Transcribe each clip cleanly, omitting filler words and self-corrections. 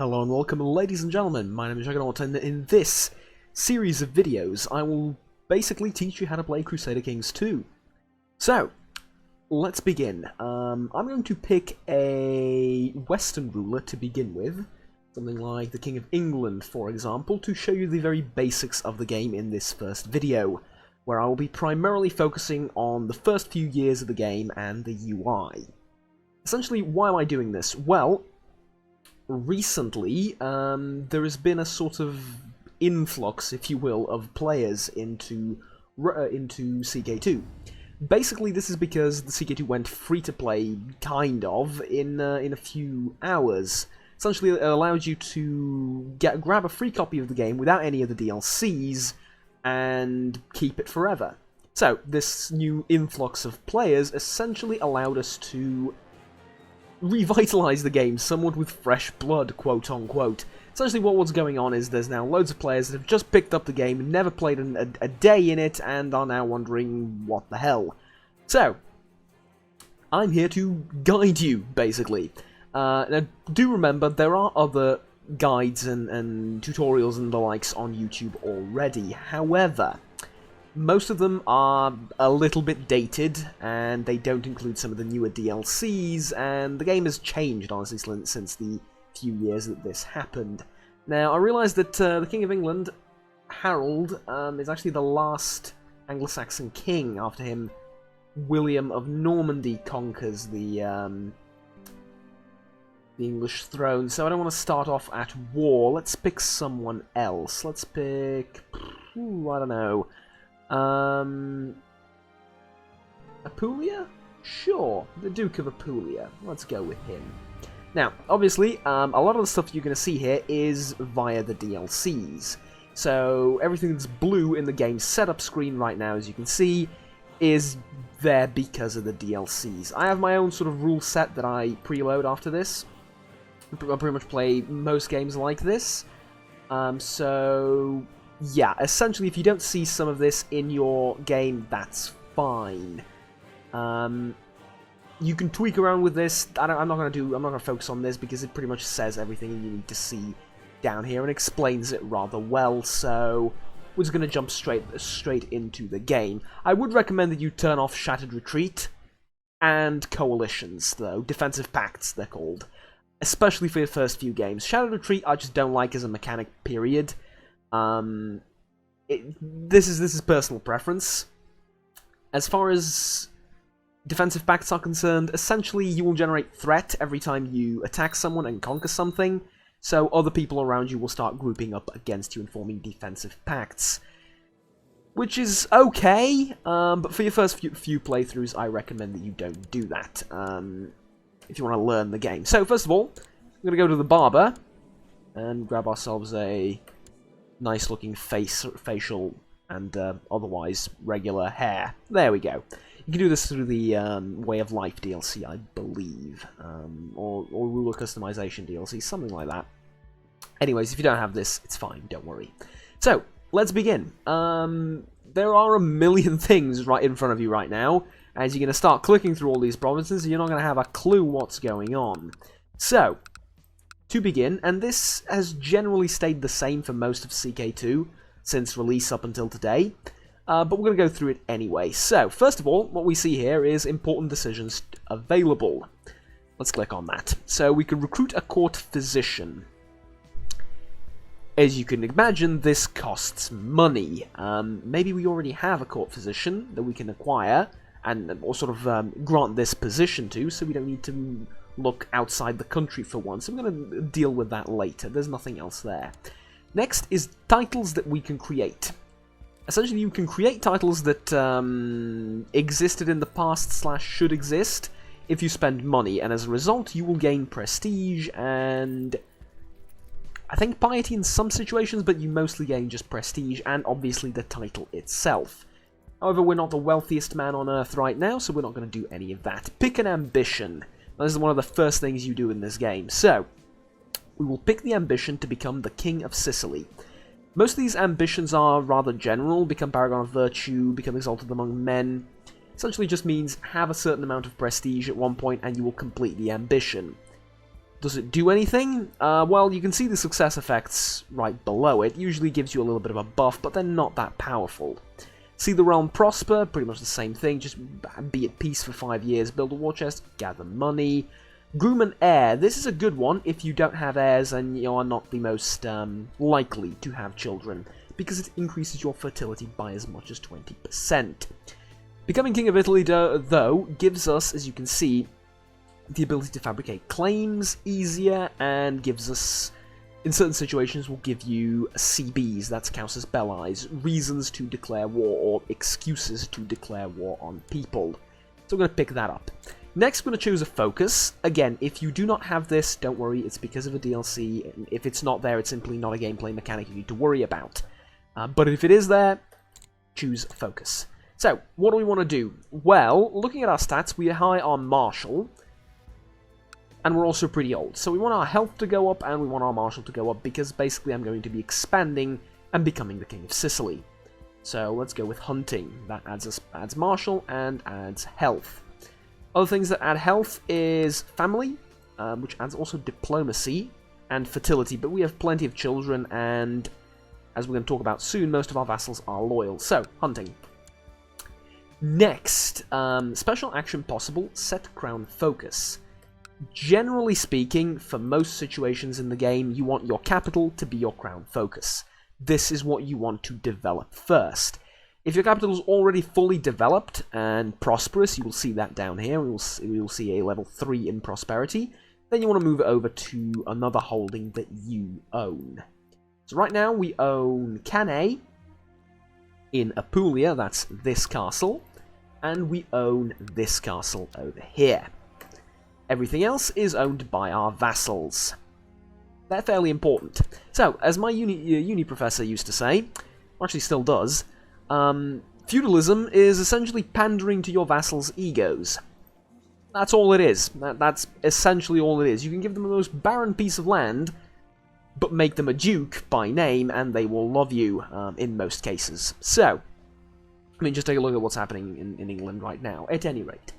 Hello and welcome, ladies and gentlemen. My name is Juggernaut, and in this series of videos I will basically teach you how to play Crusader Kings 2. So, let's begin. I'm going to pick a Western ruler to begin with, something like the King of England, for example, to show you the very basics of the game in this first video, where I will be primarily focusing on the first few years of the game and the UI. Essentially, why am I doing this? Well, recently, there has been a sort of influx, if you will, of players into CK2. Basically, this is because the CK2 went free-to-play, kind of, in a few hours. Essentially, it allowed you to grab a free copy of the game without any of the DLCs and keep it forever. So, this new influx of players essentially allowed us to revitalize the game somewhat with fresh blood, quote-unquote. Essentially what's going on is there's now loads of players that have just picked up the game, never played a day in it, and are now wondering what the hell. So, I'm here to guide you, basically. Now, do remember, there are other guides and tutorials and the likes on YouTube already. However, most of them are a little bit dated, and they don't include some of the newer DLCs, and the game has changed, honestly, since the few years that this happened. Now, I realise that the King of England, Harold, is actually the last Anglo-Saxon king. After him, William of Normandy conquers the English throne, so I don't want to start off at war. Let's pick someone else. Let's pick... I don't know. Apulia? Sure, the Duke of Apulia. Let's go with him. Now, obviously, a lot of the stuff you're going to see here is via the DLCs. So, everything that's blue in the game's setup screen right now, as you can see, is there because of the DLCs. I have my own sort of rule set that I preload after this. I pretty much play most games like this. So... yeah, essentially, if you don't see some of this in your game, that's fine. You can tweak around with this. I'm not gonna focus on this because it pretty much says everything you need to see down here and explains it rather well. So we're just gonna jump straight into the game. I would recommend that you turn off Shattered Retreat and Coalitions, though. Defensive Pacts, they're called, especially for your first few games. Shattered Retreat, I just don't like as a mechanic. Period. This is personal preference. As far as defensive pacts are concerned, essentially you will generate threat every time you attack someone and conquer something, so other people around you will start grouping up against you and forming defensive pacts. Which is okay, but for your first few playthroughs, I recommend that you don't do that, if you want to learn the game. So, first of all, I'm going to go to the barber and grab ourselves a nice looking facial and otherwise regular hair. There we go. You can do this through the Way of Life DLC, I believe, or ruler customization DLC, something like that. Anyways, if you don't have this, it's fine, don't worry. So, let's begin. There are a million things right in front of you right now, as you're going to start clicking through all these provinces, and you're not going to have a clue what's going on. So, to begin, and this has generally stayed the same for most of CK2 since release up until today, but we're going to go through it anyway. So, first of all, what we see here is important decisions available. Let's click on that. So, we can recruit a court physician. As you can imagine, this costs money. Maybe we already have a court physician that we can acquire, or sort of grant this position to, so we don't need to look outside the country for one, so I'm going to deal with that later. There's nothing else there. Next is titles that we can create. Essentially, you can create titles that existed in the past / should exist if you spend money, and as a result, you will gain prestige and I think piety in some situations, but you mostly gain just prestige and obviously the title itself. However, we're not the wealthiest man on earth right now, so we're not going to do any of that. Pick an ambition. This is one of the first things you do in this game. So, we will pick the ambition to become the King of Sicily. Most of these ambitions are rather general. Become Paragon of Virtue, become Exalted Among Men. Essentially just means have a certain amount of prestige at one point and you will complete the ambition. Does it do anything? Well, you can see the success effects right below it. Usually gives you a little bit of a buff, but they're not that powerful. See the realm prosper, pretty much the same thing, just be at peace for 5 years, build a war chest, gather money. Groom an heir, this is a good one if you don't have heirs and you are not the most likely to have children, because it increases your fertility by as much as 20%. Becoming King of Italy, though, gives us, as you can see, the ability to fabricate claims easier, and gives us, in certain situations, will give you CBs, that's casus belli, reasons to declare war, or excuses to declare war on people. So we're going to pick that up. Next, we're going to choose a focus. Again, if you do not have this, don't worry, it's because of a DLC. If it's not there, it's simply not a gameplay mechanic you need to worry about. But if it is there, choose focus. So, what do we want to do? Well, looking at our stats, we are high on martial, and we're also pretty old. So we want our health to go up, and we want our martial to go up, because basically I'm going to be expanding and becoming the King of Sicily. So let's go with hunting. That adds martial and adds health. Other things that add health is family, which adds also diplomacy and fertility, but we have plenty of children, and as we're going to talk about soon, most of our vassals are loyal. So, hunting. Next, special action possible, set crown focus. Generally speaking, for most situations in the game, you want your capital to be your crown focus. This is what you want to develop first. If your capital is already fully developed and prosperous, you will see that down here, we will see a level 3 in prosperity, then you want to move it over to another holding that you own. So right now we own Cannae in Apulia, that's this castle, and we own this castle over here. Everything else is owned by our vassals. They're fairly important. So, as my uni professor used to say, or actually still does, feudalism is essentially pandering to your vassals' egos. That's all it is. That's essentially all it is. You can give them the most barren piece of land, but make them a duke by name, and they will love you in most cases. So, I mean, just take a look at what's happening in England right now, at any rate.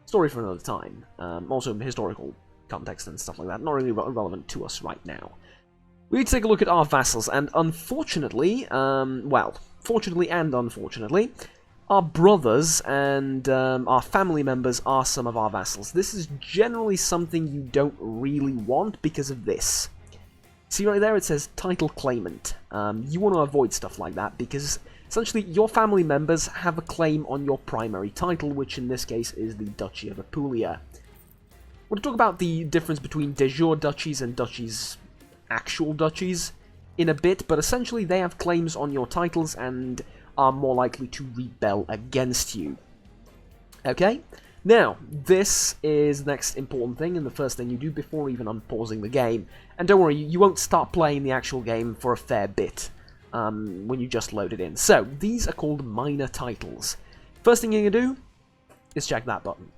Story for another time. Also, historical context and stuff like that. Not really relevant to us right now. We need to take a look at our vassals, and unfortunately, well, fortunately and unfortunately, our brothers and our family members are some of our vassals. This is generally something you don't really want because of this. See right there, it says title claimant. You want to avoid stuff like that because essentially your family members have a claim on your primary title, which in this case is the Duchy of Apulia. We'll talk about the difference between de jure duchies and duchies, actual duchies, in a bit, but essentially they have claims on your titles and are more likely to rebel against you. Okay? Now, this is the next important thing and the first thing you do before even unpausing the game. And don't worry, you won't start playing the actual game for a fair bit when you just load it in. So, these are called minor titles. First thing you're going to do is check that button.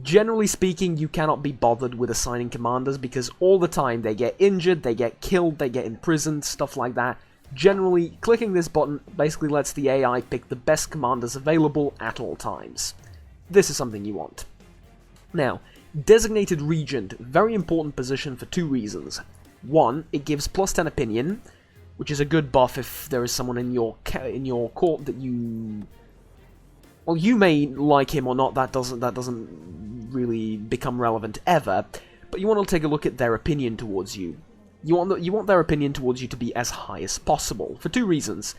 Generally speaking, you cannot be bothered with assigning commanders because all the time they get injured, they get killed, they get imprisoned, stuff like that. Generally, clicking this button basically lets the AI pick the best commanders available at all times. This is something you want. Now, designated regent, very important position for two reasons. One, it gives +10 opinion, which is a good buff if there is someone in your court that you... Well, you may like him or not, that doesn't really become relevant ever, but you want to take a look at their opinion towards you. You want their opinion towards you to be as high as possible, for two reasons.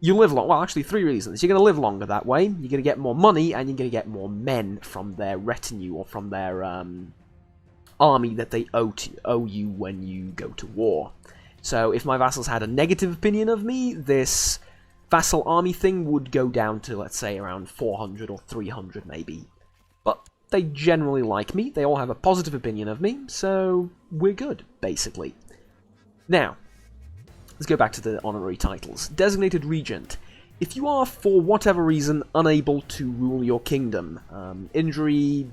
You live long, well actually 3 reasons. You're going to live longer that way, you're going to get more money, and you're going to get more men from their retinue, or from their army that they owe you when you go to war. So if my vassals had a negative opinion of me, this vassal army thing would go down to, let's say, around 400 or 300 maybe. But they generally like me, they all have a positive opinion of me, so we're good, basically. Now, let's go back to the honorary titles. Designated Regent. If you are, for whatever reason, unable to rule your kingdom, injury,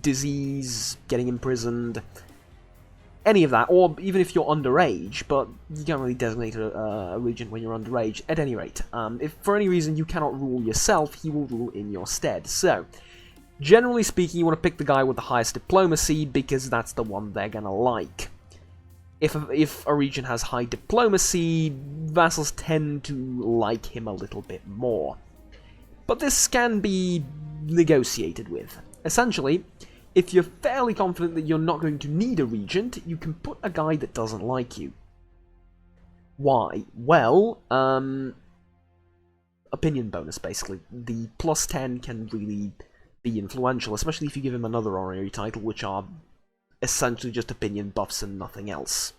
disease, getting imprisoned, any of that, or even if you're underage, but you can't really designate a regent when you're underage, at any rate. If for any reason you cannot rule yourself, he will rule in your stead. So, Generally speaking, you want to pick the guy with the highest diplomacy, because that's the one they're gonna like. If a region has high diplomacy, vassals tend to like him a little bit more. But this can be negotiated with. Essentially, if you're fairly confident that you're not going to need a regent, you can put a guy that doesn't like you. Why? Well, opinion bonus, basically. The plus 10 can really be influential, especially if you give him another honorary title, which are essentially just opinion buffs and nothing else.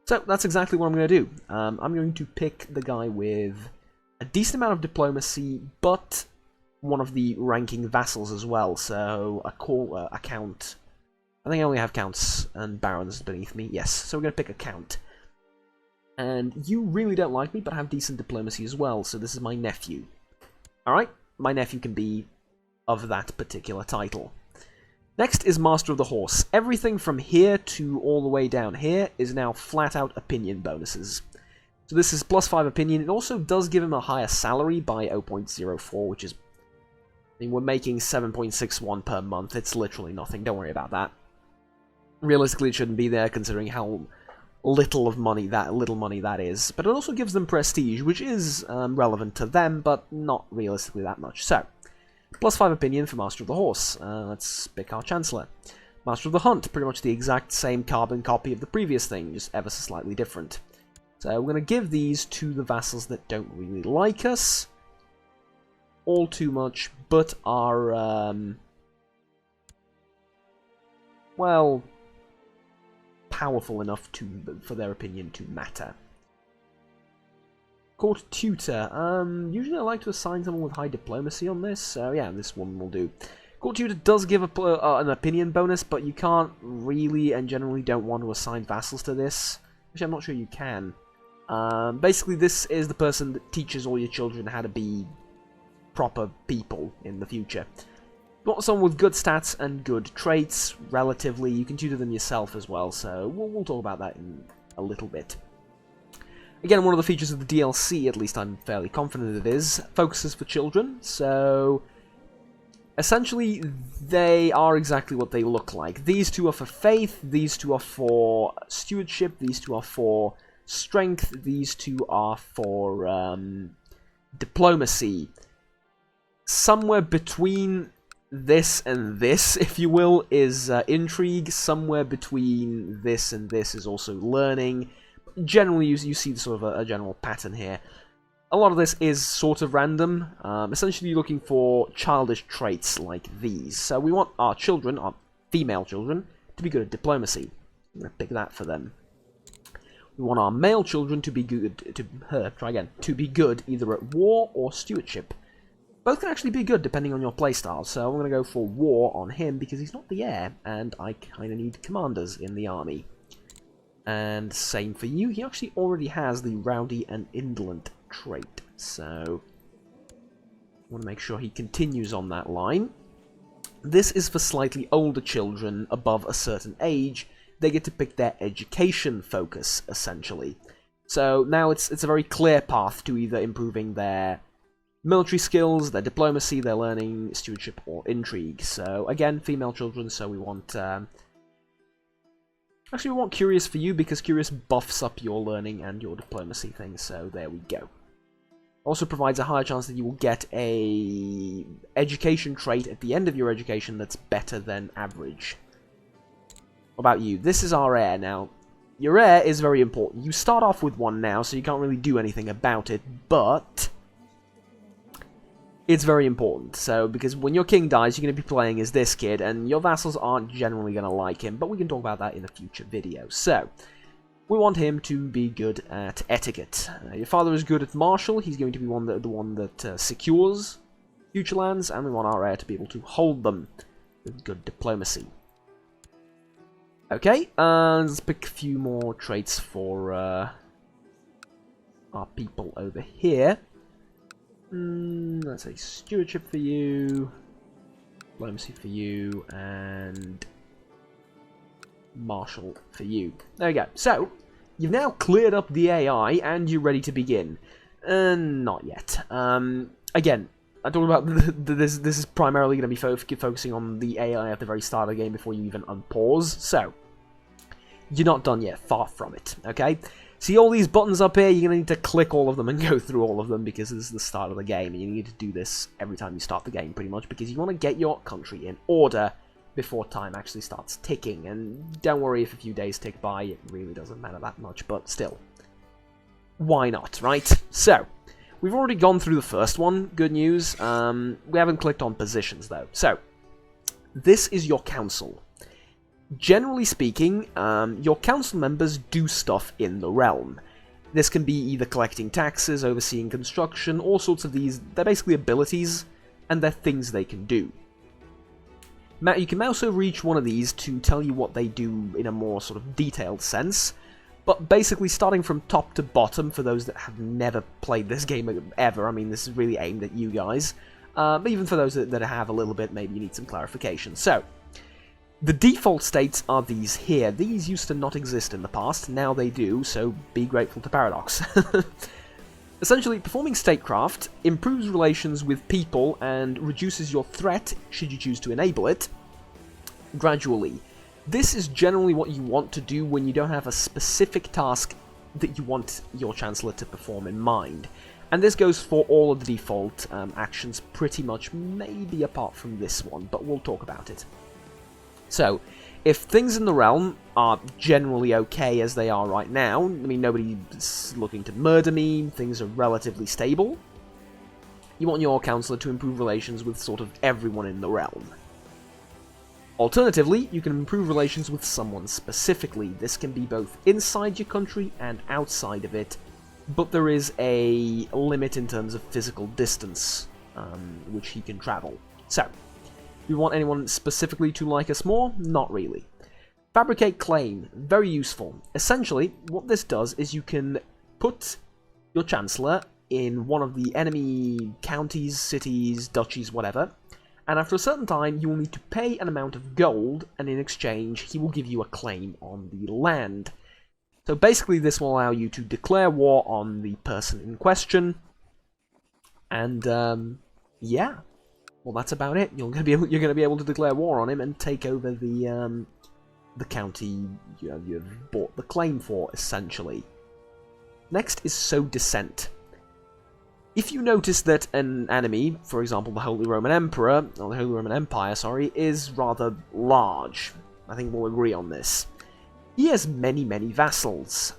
So that's exactly what I'm going to do. I'm going to pick the guy with a decent amount of diplomacy, but one of the ranking vassals as well, so a count. I think I only have counts and barons beneath me. Yes, so we're going to pick a count. And you really don't like me, but I have decent diplomacy as well, so this is my nephew. Alright, my nephew can be of that particular title. Next is Master of the Horse. Everything from here to all the way down here is now flat-out opinion bonuses. So this is plus 5 opinion. It also does give him a higher salary by 0.04, which is... I mean, we're making 7.61 per month. It's literally nothing. Don't worry about that. Realistically, it shouldn't be there, considering how little money that is. But it also gives them prestige, which is relevant to them, but not realistically that much. So, plus 5 opinion for Master of the Horse. Let's pick our Chancellor. Master of the Hunt, pretty much the exact same carbon copy of the previous thing, just ever so slightly different. So we're going to give these to the vassals that don't really like us. All too much, but are, well, powerful enough for their opinion to matter. Court Tutor. Usually I like to assign someone with high diplomacy on this, so yeah, this one will do. Court Tutor does give an opinion bonus, but you can't really and generally don't want to assign vassals to this. Which I'm not sure you can. Basically, this is the person that teaches all your children how to be proper people in the future. You want someone with good stats and good traits, relatively. You can tutor them yourself as well, so we'll talk about that in a little bit. Again, one of the features of the DLC, at least I'm fairly confident it is, focuses for children, so essentially they are exactly what they look like. These two are for faith, these two are for stewardship, these two are for strength, these two are for diplomacy. Somewhere between this and this, if you will, is intrigue. Somewhere between this and this is also learning. Generally, you see sort of a general pattern here. A lot of this is sort of random, essentially looking for childish traits like these. So we want our children, our female children, to be good at diplomacy. I'm going to pick that for them. We want our male children to be good, to be good either at war or stewardship. Both can actually be good depending on your playstyle, so I'm going to go for war on him because he's not the heir, and I kind of need commanders in the army. And same for you, he actually already has the rowdy and indolent trait, so I want to make sure he continues on that line. This is for slightly older children above a certain age. They get to pick their education focus, essentially. So now it's a very clear path to either improving their military skills, their diplomacy, their learning, stewardship, or intrigue. So again, female children, so we want... Actually, we want Curious for you, because Curious buffs up your learning and your diplomacy things, so there we go. Also provides a higher chance that you will get a education trait at the end of your education that's better than average. What about you? This is our heir. Now, your heir is very important. You start off with one now, so you can't really do anything about it, but it's very important. So, because when your king dies, you're going to be playing as this kid, and your vassals aren't generally going to like him, but we can talk about that in a future video. So, we want him to be good at etiquette. Your father is good at martial. He's going to be the one that secures future lands, and we want our heir to be able to hold them with good diplomacy. Okay, let's pick a few more traits for our people over here. Let's say stewardship for you, diplomacy for you, and martial for you. There we go. So, you've now cleared up the AI, and you're ready to begin. Not yet. Again, I talked about this is primarily going to be focusing on the AI at the very start of the game before you even unpause. So, you're not done yet, far from it, okay? See all these buttons up here, you're going to need to click all of them and go through all of them because this is the start of the game, and you need to do this every time you start the game, pretty much, because you want to get your country in order before time actually starts ticking. And don't worry if a few days tick by, it really doesn't matter that much, but still. Why not, right? So, we've already gone through the first one, good news. We haven't clicked on positions, though. So, this is your council. Generally speaking, your council members do stuff in the realm. This can be either collecting taxes, overseeing construction, all sorts of these. They're basically abilities, and they're things they can do. You can mouse over each one of these to tell you what they do in a more sort of detailed sense, but basically starting from top to bottom, for those that have never played this game ever, I mean, this is really aimed at you guys, but even for those that have a little bit, maybe you need some clarification. So, the default states are these here. These used to not exist in the past, now they do, so be grateful to Paradox. Essentially, performing statecraft improves relations with people and reduces your threat, should you choose to enable it, gradually. This is generally what you want to do when you don't have a specific task that you want your Chancellor to perform in mind. And this goes for all of the default actions pretty much, maybe apart from this one, but we'll talk about it. So, if things in the realm are generally okay as they are right now, I mean, nobody's looking to murder me, things are relatively stable, you want your Councillor to improve relations with sort of everyone in the realm. Alternatively, you can improve relations with someone specifically. This can be both inside your country and outside of it, but there is a limit in terms of physical distance, which he can travel. So, do we want anyone specifically to like us more? Not really. Fabricate claim. Very useful. Essentially, what this does is you can put your Chancellor in one of the enemy counties, cities, duchies, whatever, and after a certain time you will need to pay an amount of gold, and in exchange he will give you a claim on the land. So basically this will allow you to declare war on the person in question, and yeah. Well, that's about it. You're going to be able to declare war on him and take over the county you've bought the claim for, essentially. Next is sow dissent. If you notice that an enemy, for example the Holy Roman Emperor, or the Holy Roman Empire, sorry, is rather large, I think we'll agree on this. He has many, many vassals.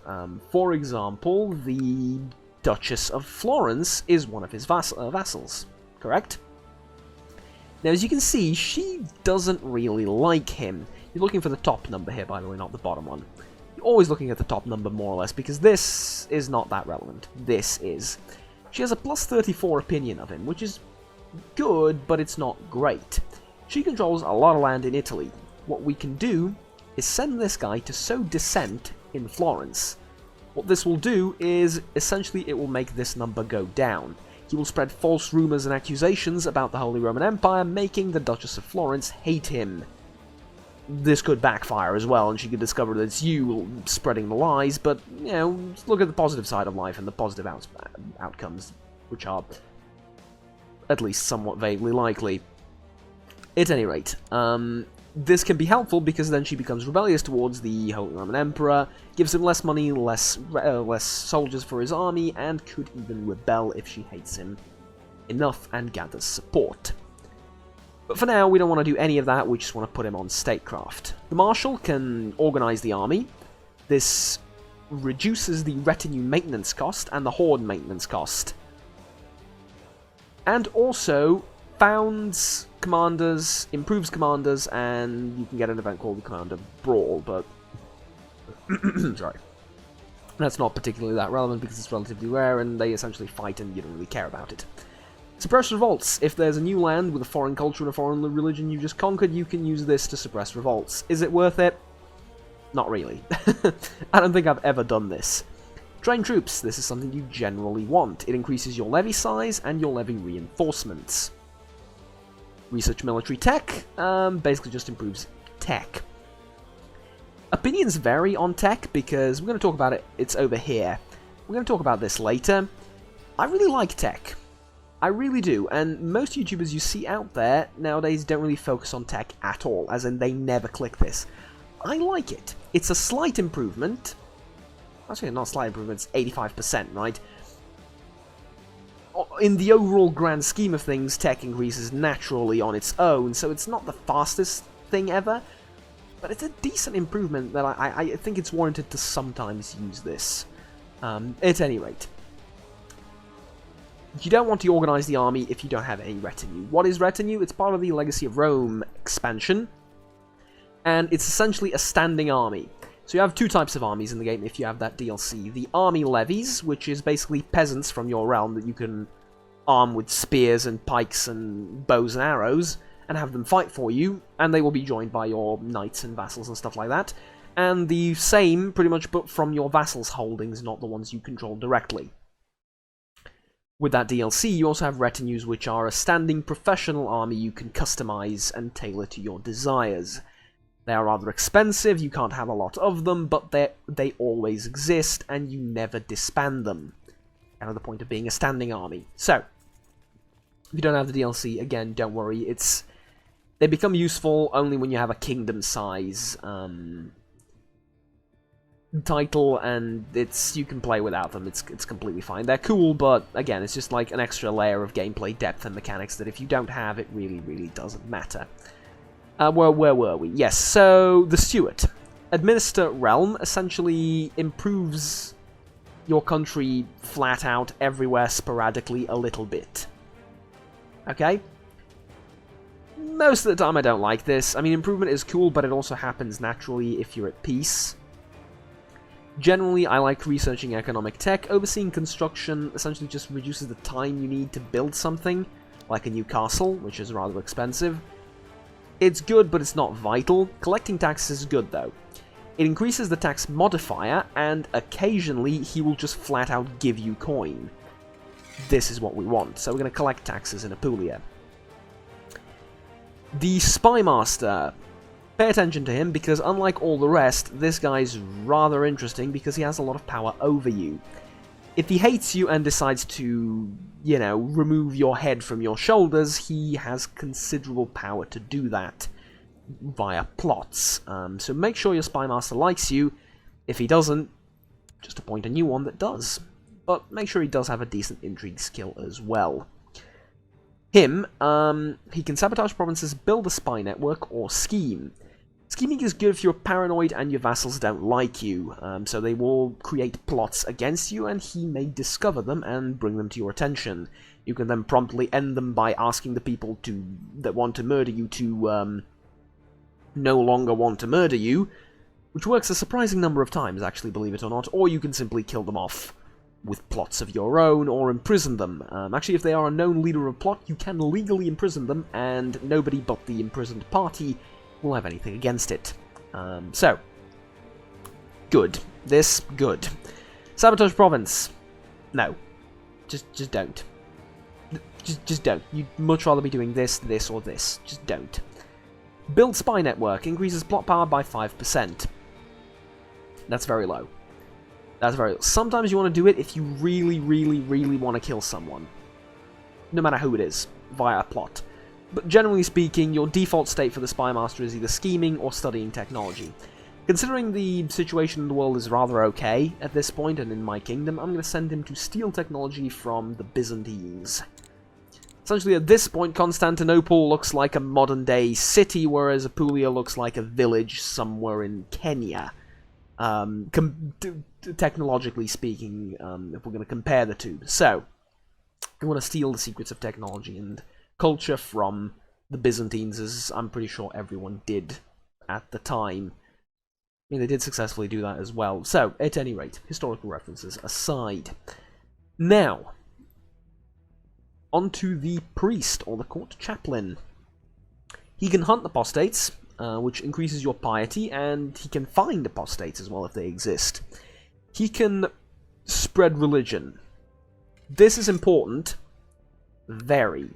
For example, the Duchess of Florence is one of his vassals, correct? Now, as you can see, she doesn't really like him. You're looking for the top number here, by the way, not the bottom one. You're always looking at the top number, more or less, because this is not that relevant. This is. She has a plus 34 opinion of him, which is good, but it's not great. She controls a lot of land in Italy. What we can do is send this guy to sow dissent in Florence. What this will do is, essentially, it will make this number go down. He will spread false rumors and accusations about the Holy Roman Empire, making the Duchess of Florence hate him. This could backfire as well, and she could discover that it's you spreading the lies, but, you know, look at the positive side of life and the positive outcomes, which are at least somewhat vaguely likely. At any rate, this can be helpful because then she becomes rebellious towards the Holy Roman Emperor, gives him less money, less soldiers for his army, and could even rebel if she hates him enough and gathers support. But for now, we don't want to do any of that, we just want to put him on statecraft. The Marshal can organize the army. This reduces the retinue maintenance cost and the horde maintenance cost. And also founds commanders, improves commanders, and you can get an event called the Commander Brawl, but sorry. That's not particularly that relevant because it's relatively rare and they essentially fight and you don't really care about it. Suppress revolts. If there's a new land with a foreign culture and a foreign religion you just conquered, you can use this to suppress revolts. Is it worth it? Not really. I don't think I've ever done this. Train troops. This is something you generally want. It increases your levy size and your levy reinforcements. Research military tech. Basically just improves tech. Opinions vary on tech because we're going to talk about it. It's over here. We're going to talk about this later. I really like tech. I really do, and most YouTubers you see out there nowadays don't really focus on tech at all, as in they never click this. I like it. It's a slight improvement. Actually, not slight improvement, it's 85%, right? In the overall grand scheme of things, tech increases naturally on its own, so it's not the fastest thing ever, but it's a decent improvement that I think it's warranted to sometimes use this. At any rate. You don't want to organize the army if you don't have any retinue. What is retinue? It's part of the Legacy of Rome expansion, and it's essentially a standing army. So you have two types of armies in the game if you have that DLC. The army levies, which is basically peasants from your realm that you can arm with spears and pikes and bows and arrows, and have them fight for you, and they will be joined by your knights and vassals and stuff like that. And the same, pretty much, but from your vassals' holdings, not the ones you control directly. With that DLC, you also have retinues, which are a standing professional army you can customize and tailor to your desires. They are rather expensive, you can't have a lot of them, but they always exist, and you never disband them. Kind of the point of being a standing army. So, if you don't have the DLC, again, don't worry, they become useful only when you have a kingdom size title, and you can play without them. It's completely fine. They're cool, but again, it's just like an extra layer of gameplay depth and mechanics that if you don't have, it really doesn't matter. Where were we? Yes, so the Steward. Administer realm essentially improves your country flat out everywhere sporadically a little bit. Okay? Most of the time I don't like this. I mean, improvement is cool, but it also happens naturally if you're at peace. Generally, I like researching economic tech. Overseeing construction essentially just reduces the time you need to build something, like a new castle, which is rather expensive. It's good, but it's not vital. Collecting taxes is good, though. It increases the tax modifier, and occasionally he will just flat out give you coin. This is what we want, so we're going to collect taxes in Apulia. The Spy Master. Pay attention to him, because unlike all the rest, this guy's rather interesting because he has a lot of power over you. If he hates you and decides to, you know, remove your head from your shoulders, he has considerable power to do that via plots. So make sure your Spy Master likes you. If he doesn't, just appoint a new one that does. But make sure he does have a decent intrigue skill as well. Him, he can sabotage provinces, build a spy network, or scheme. Scheming is good if you're paranoid and your vassals don't like you, so they will create plots against you, and he may discover them and bring them to your attention. You can then promptly end them by asking the people that want to murder you to no longer want to murder you, which works a surprising number of times, actually, believe it or not, or you can simply kill them off with plots of your own, or imprison them. Actually, if they are a known leader of a plot, you can legally imprison them, and nobody but the imprisoned party will have anything against it. So, good. This, good. Sabotage province. No. Just don't. Just don't. You'd much rather be doing this, this, or this. Just don't. Build spy network. Increases plot power by 5%. That's very low. That's very low. Sometimes you want to do it if you really want to kill someone. No matter who it is. Via a plot. But generally speaking, your default state for the Spy Master is either scheming or studying technology. Considering the situation in the world is rather okay at this point, and in my kingdom, I'm going to send him to steal technology from the Byzantines. Essentially, at this point, Constantinople looks like a modern-day city, whereas Apulia looks like a village somewhere in Kenya. Technologically speaking, if we're going to compare the two. So, I want to steal the secrets of technology and culture from the Byzantines, as I'm pretty sure everyone did at the time. I mean, they did successfully do that as well. So, at any rate, historical references aside. Now, onto the priest, or the court chaplain. He can hunt apostates, which increases your piety, and he can find apostates as well if they exist. He can spread religion. This is important. Very.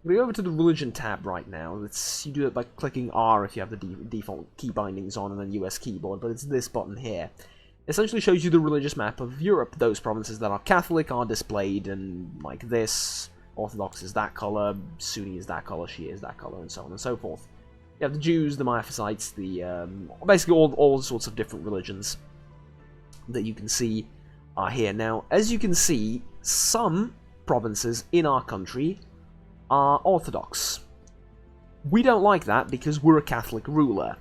We go over to the religion tab right now. You do it by clicking R if you have the default key bindings on and then US keyboard, but it's this button here. It essentially shows you the religious map of Europe. Those provinces that are Catholic are displayed in like this, Orthodox is that color, Sunni is that color, Shia is that color, and so on and so forth. You have the Jews, the Miaphysites, the basically all sorts of different religions that you can see are here. Now, as you can see, some provinces in our country are Orthodox. We don't like that because we're a Catholic ruler.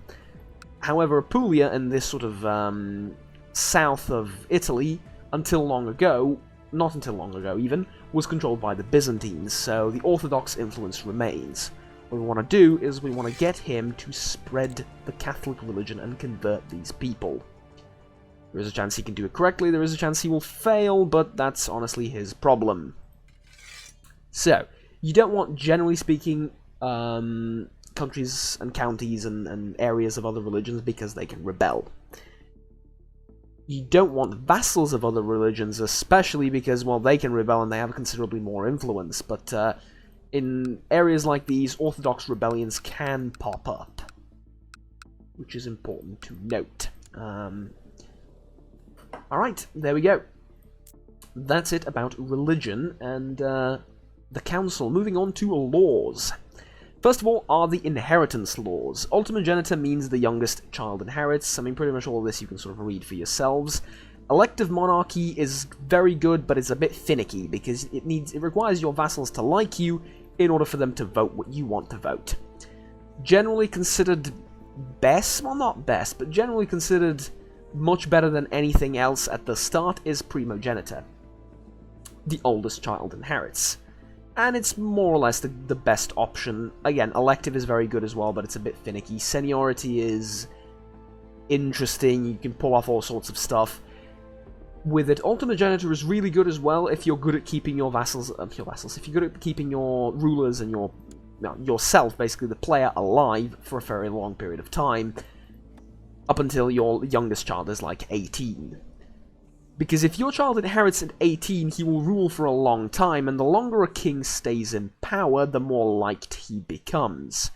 However, Apulia and this sort of south of Italy, until long ago, not until long ago even, was controlled by the Byzantines, so the Orthodox influence remains. What we want to do is we want to get him to spread the Catholic religion and convert these people. There is a chance he can do it correctly, there is a chance he will fail, but that's honestly his problem. So, you don't want, generally speaking, countries and counties and areas of other religions because they can rebel. You don't want vassals of other religions, especially because, well, they can rebel and they have considerably more influence, but in areas like these, Orthodox rebellions can pop up, which is important to note. Alright, there we go. That's it about religion and the council. Moving on to laws. First of all are the inheritance laws. Ultimogenitor means the youngest child inherits. I mean, pretty much all of this you can sort of read for yourselves. Elective monarchy is very good, but it's a bit finicky because it requires your vassals to like you in order for them to vote what you want to vote. Generally considered best, well, not best, but generally considered much better than anything else at the start is primogenitor. The oldest child inherits. And it's more or less the best option. Again, elective is very good as well, but it's a bit finicky. Seniority is interesting, you can pull off all sorts of stuff. With it, ultimogenitor is really good as well if you're good at keeping your vassals, if you're good at keeping your rulers and yourself, basically the player, alive for a very long period of time, up until your youngest child is like 18. Because if your child inherits at 18, he will rule for a long time, and the longer a king stays in power, the more liked he becomes.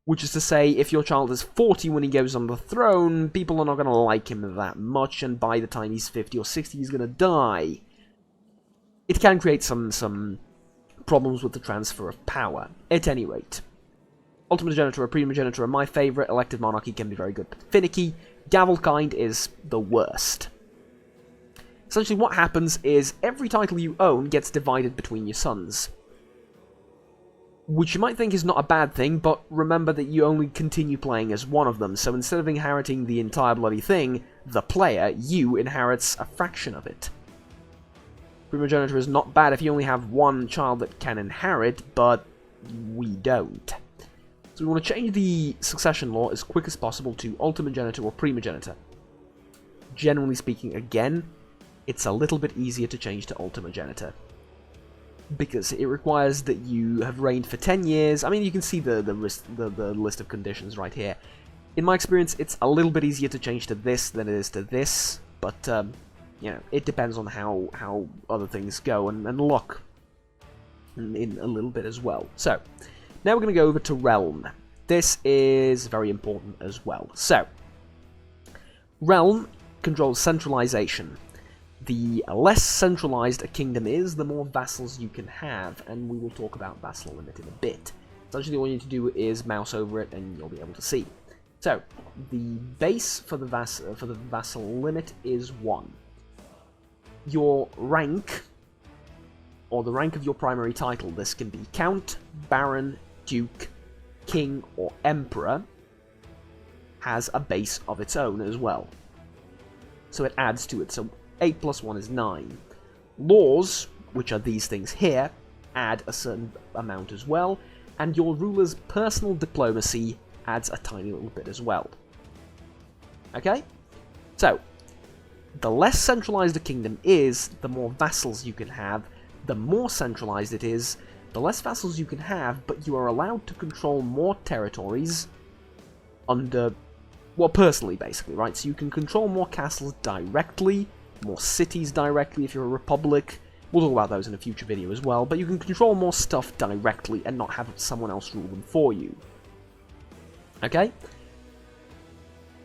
Which is to say, if your child is 40 when he goes on the throne, people are not going to like him that much, and by the time he's 50 or 60, he's going to die. It can create some problems with the transfer of power. At any rate, ultimogenitor or primogenitor are my favourite. Elective monarchy can be very good, but finicky. Gavelkind is the worst. Essentially what happens is every title you own gets divided between your sons. Which you might think is not a bad thing, but remember that you only continue playing as one of them, so instead of inheriting the entire bloody thing, the player, you, inherits a fraction of it. Primogenitor is not bad if you only have one child that can inherit, but we don't. So we want to change the succession law as quick as possible to ultimogenitor or primogenitor. Generally speaking, again, it's a little bit easier to change to ultimogenitor, because it requires that you have reigned for 10 years. I mean, you can see the list of conditions right here. In my experience, it's a little bit easier to change to this than it is to this, but, you know, it depends on how other things go, and luck in a little bit as well. So, now we're going to go over to realm. This is very important as well. So, realm controls centralization. The less centralized a kingdom is, the more vassals you can have, and we will talk about vassal limit in a bit. Essentially, all you need to do is mouse over it, and you'll be able to see. So, the base for the vassal limit is 1. Your rank, or the rank of your primary title, this can be Count, Baron, Duke, King, or Emperor, has a base of its own as well. So it adds to it. So 8 plus 1 is 9. Laws, which are these things here, add a certain amount as well, and your ruler's personal diplomacy adds a tiny little bit as well. Okay? So, the less centralized a kingdom is, the more vassals you can have. The more centralized it is, the less vassals you can have, but you are allowed to control more territories under, well, personally, basically, right? So you can control more castles directly, more cities directly if you're a republic. We'll talk about those in a future video as well, but you can control more stuff directly and not have someone else rule them for you. Okay?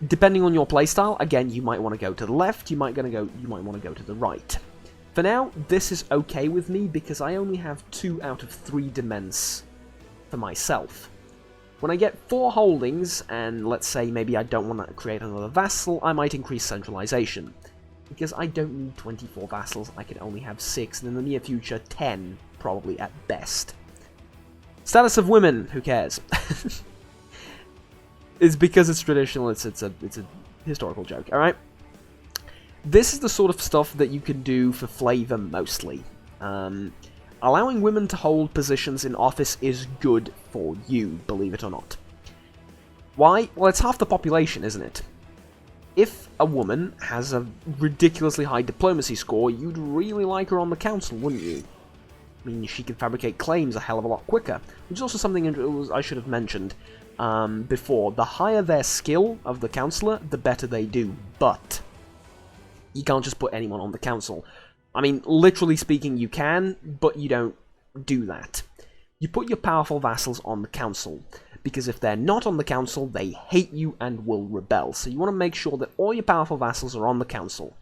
Depending on your playstyle, again, you might want to go to the left, you might want to go to the right. For now, this is okay with me because I only have 2 out of 3 demesne for myself. When I get 4 holdings, and let's say maybe I don't want to create another vassal, I might increase centralization. Because I don't need 24 vassals, I can only have 6, and in the near future, 10, probably at best. Status of women, who cares? It's because it's traditional, it's a historical joke, alright? This is the sort of stuff that you can do for flavor mostly. Allowing women to hold positions in office is good for you, believe it or not. Why? Well, it's half the population, isn't it? If a woman has a ridiculously high diplomacy score, you'd really like her on the council, wouldn't you? I mean, she can fabricate claims a hell of a lot quicker, which is also something I should have mentioned before. The higher their skill of the councillor, the better they do, but you can't just put anyone on the council. I mean, literally speaking, you can, but you don't do that. You put your powerful vassals on the council, because if they're not on the council, they hate you and will rebel. So you want to make sure that all your powerful vassals are on the council,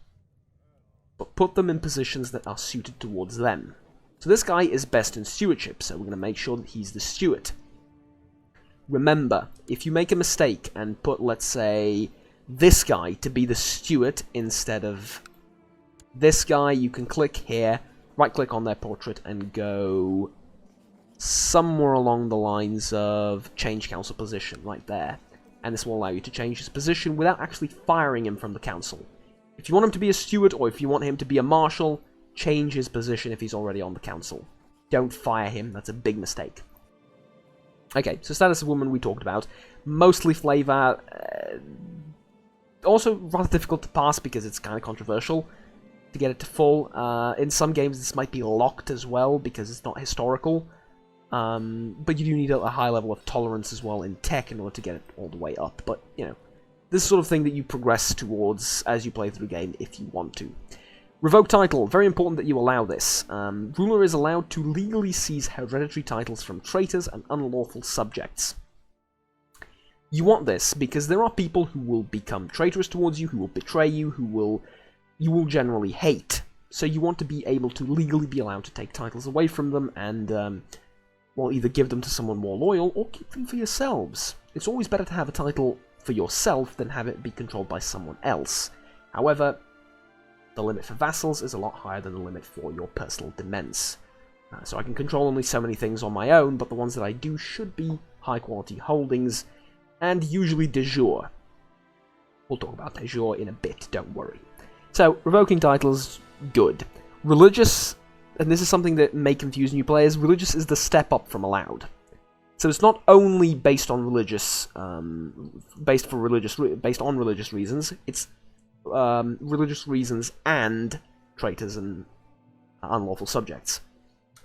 but put them in positions that are suited towards them. So this guy is best in stewardship, so we're going to make sure that he's the steward. Remember, if you make a mistake and put, let's say, this guy to be the steward instead of this guy, you can click here, right-click on their portrait, and go somewhere along the lines of change council position, right there. And this will allow you to change his position without actually firing him from the council. If you want him to be a steward, or if you want him to be a marshal, change his position if he's already on the council. Don't fire him, that's a big mistake. Okay, so status of woman we talked about. Mostly flavor. Also rather difficult to pass because it's kind of controversial to get it to full. In some games this might be locked as well because it's not historical. But you do need a high level of tolerance as well in tech in order to get it all the way up. But, you know, this is the sort of thing that you progress towards as you play through the game if you want to. Revoke title. Very important that you allow this. Ruler is allowed to legally seize hereditary titles from traitors and unlawful subjects. You want this because there are people who will become traitorous towards you, who will betray you, you will generally hate. So you want to be able to legally be allowed to take titles away from them and, well, either give them to someone more loyal or keep them for yourselves. It's always better to have a title for yourself than have it be controlled by someone else. However, the limit for vassals is a lot higher than the limit for your personal demesne. So I can control only so many things on my own, but the ones that I do should be high-quality holdings, and usually de jure. We'll talk about de jure in a bit, don't worry. So, revoking titles, good. Religious, and this is something that may confuse new players, religious is the step up from allowed. So it's not only based on religious, based on religious reasons, it's religious reasons and traitors and unlawful subjects.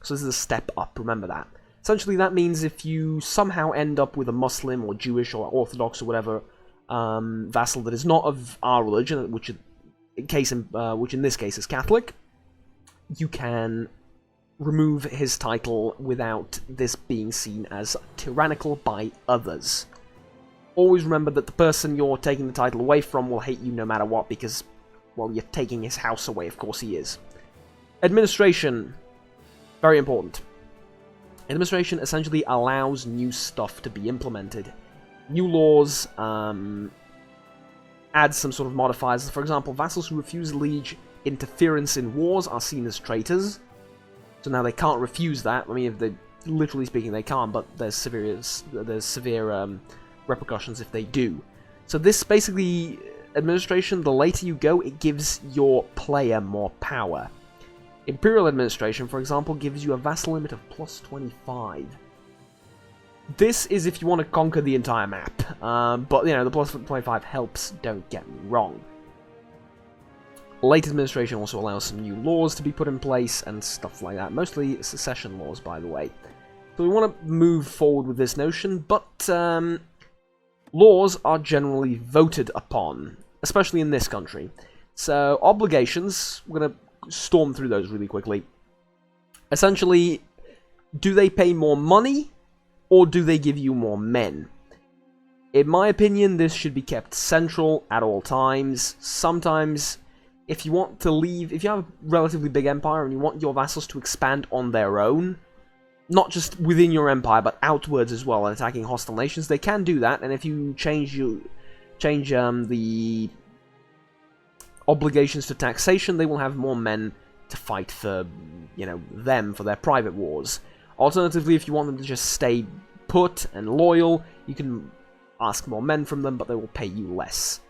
So this is a step up, remember that. Essentially that means if you somehow end up with a Muslim or Jewish or Orthodox or whatever vassal that is not of our religion, which in this case is Catholic, you can remove his title without this being seen as tyrannical by others. Always remember that the person you're taking the title away from will hate you no matter what because, well, you're taking his house away, of course he is. Administration. Very important. Administration essentially allows new stuff to be implemented. New laws, add some sort of modifiers. For example, vassals who refuse liege interference in wars are seen as traitors. So now they can't refuse that. I mean, if they, literally speaking, they can't, but there's severe repercussions if they do. So this basically, administration, the later you go, it gives your player more power. Imperial administration, for example, gives you a vassal limit of plus 25. This is if you want to conquer the entire map, but, you know, the plus 25 helps, don't get me wrong. Late administration also allows some new laws to be put in place and stuff like that, mostly secession laws, by the way. So we want to move forward with this notion, but laws are generally voted upon, especially in this country. So obligations, we're going to storm through those really quickly. Essentially, do they pay more money, or do they give you more men? In my opinion, this should be kept central at all times. Sometimes if you want to leave, if you have a relatively big empire and you want your vassals to expand on their own, not just within your empire, but outwards as well, and attacking hostile nations, they can do that, and if you change the obligations to taxation, they will have more men to fight for, you know, them, for their private wars. Alternatively, if you want them to just stay put and loyal, you can ask more men from them, but they will pay you less.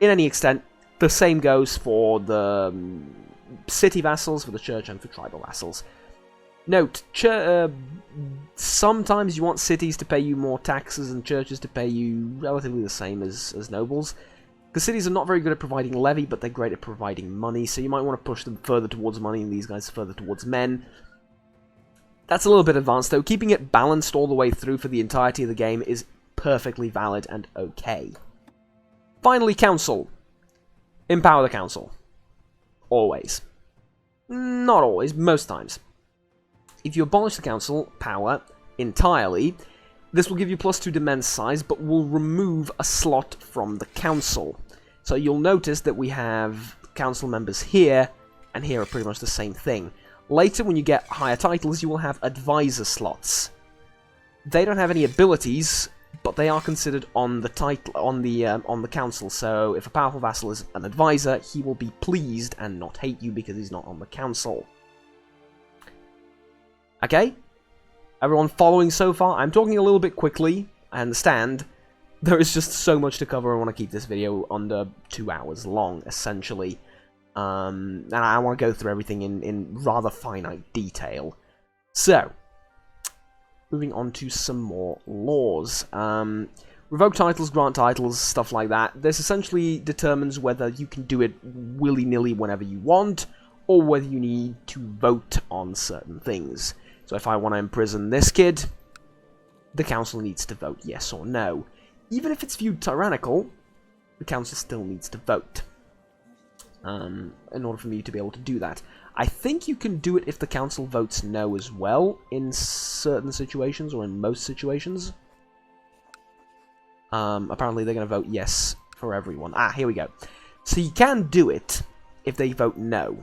In any extent, the same goes for the city vassals, for the church, and for tribal vassals. Note, sometimes you want cities to pay you more taxes and churches to pay you relatively the same as nobles. Because cities are not very good at providing levy, but they're great at providing money, so you might want to push them further towards money and these guys further towards men. That's a little bit advanced, though. Keeping it balanced all the way through for the entirety of the game is perfectly valid and okay. Finally, council. Empower the council. Always. Not always, most times. If you abolish the council power entirely, this will give you +2 demesne size, but will remove a slot from the council. So you'll notice that we have council members here, and here are pretty much the same thing. Later, when you get higher titles, you will have advisor slots. They don't have any abilities, but they are considered on the title on the council. So if a powerful vassal is an advisor, he will be pleased and not hate you because he's not on the council. Okay? Everyone following so far? I'm talking a little bit quickly, I understand. There is just so much to cover. I want to keep this video under 2 hours long, essentially. And I want to go through everything in rather finite detail. So, moving on to some more laws. Revoke titles, grant titles, stuff like that. This essentially determines whether you can do it willy-nilly whenever you want, or whether you need to vote on certain things. So if I want to imprison this kid, the council needs to vote yes or no. Even if it's viewed tyrannical, the council still needs to vote. In order for me to be able to do that. I think you can do it if the council votes no as well, in certain situations, or in most situations. Apparently they're going to vote yes for everyone. Ah, here we go. So you can do it if they vote no.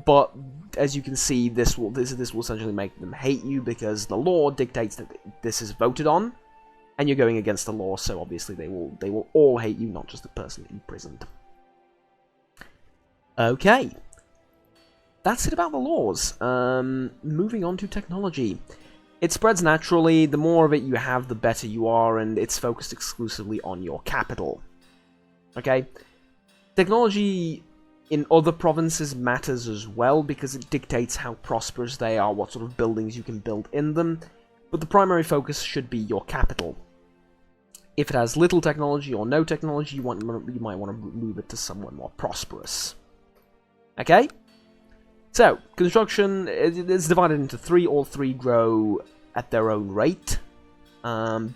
But as you can see, this will essentially make them hate you, because the law dictates that this is voted on, and you're going against the law, so obviously they will all hate you, not just the person imprisoned. Okay. That's it about the laws. Moving on to technology. It spreads naturally. The more of it you have, the better you are, and it's focused exclusively on your capital. Okay? Technology in other provinces matters as well, because it dictates how prosperous they are, what sort of buildings you can build in them, but the primary focus should be your capital. If it has little technology or no technology, you might want to move it to somewhere more prosperous. Okay? So, construction is divided into 3. All 3 grow at their own rate,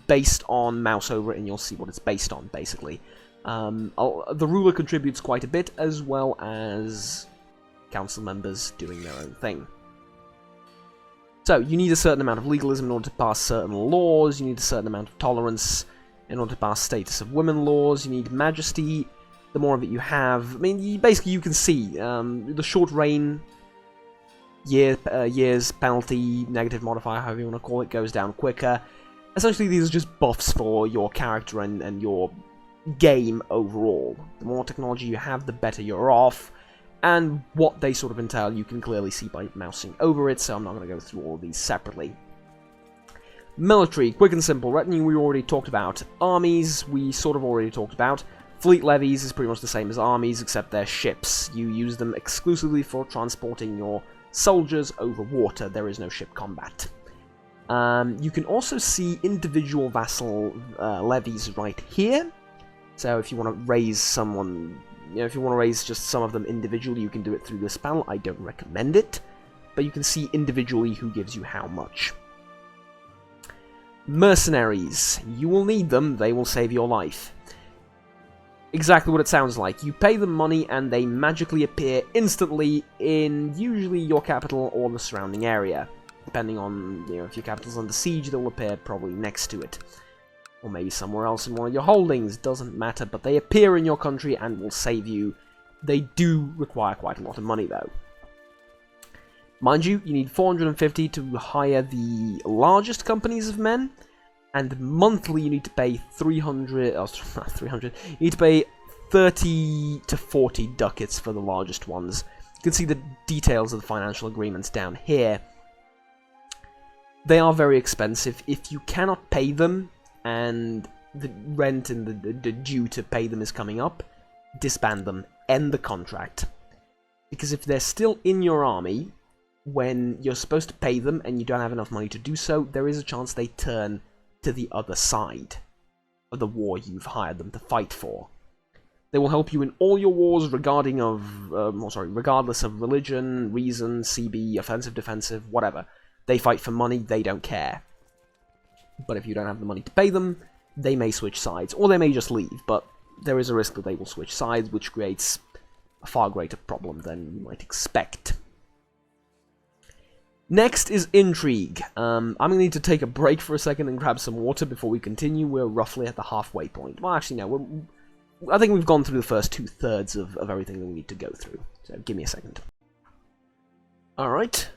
based on mouse over it, and you'll see what it's based on, basically. The ruler contributes quite a bit, as well as council members doing their own thing. So, you need a certain amount of legalism in order to pass certain laws, you need a certain amount of tolerance in order to pass status of women laws, you need majesty. The more of it you have, I mean, basically you can see, the short reign, years, penalty, negative modifier, however you want to call it, goes down quicker. Essentially, these are just buffs for your character and your game overall. The more technology you have, the better you're off, and what they sort of entail you can clearly see by mousing over it, so I'm not going to go through all of these separately. Military, quick and simple. Retinue we already talked about. Armies we sort of already talked about. Fleet levies is pretty much the same as armies, except they're ships. You use them exclusively for transporting your soldiers over water. There is no ship combat. You can also see individual vassal levies right here. So if you want to raise someone, you know, if you want to raise just some of them individually, you can do it through this panel. I don't recommend it, but you can see individually who gives you how much. Mercenaries. You will need them. They will save your life. Exactly what it sounds like. You pay them money and they magically appear instantly in usually your capital or the surrounding area. Depending on, you know, if your capital's under siege, they'll appear probably next to it. Or maybe somewhere else in one of your holdings, doesn't matter, but they appear in your country and will save you They do require quite a lot of money, though. Mind you, you need 450 to hire the largest companies of men, and monthly you need to pay 300, oh, 300, you need to pay 30 to 40 ducats for the largest ones. You can see the details of the financial agreements down here. They are very expensive. If you cannot pay them, and the rent and the due to pay them is coming up, disband them, end the contract. Because if they're still in your army, when you're supposed to pay them and you don't have enough money to do so, there is a chance they turn to the other side of the war you've hired them to fight for. They will help you in all your wars regardless of religion, reason, CB, offensive, defensive, whatever. They fight for money, they don't care. But if you don't have the money to pay them, they may switch sides, or they may just leave, but there is a risk that they will switch sides, which creates a far greater problem than you might expect. Next is intrigue. I'm going to need to take a break for a second and grab some water before we continue. We're roughly at the halfway point. Well, actually, no. I think we've gone through the first 2/3 of everything that we need to go through. So, give me a second. Alright.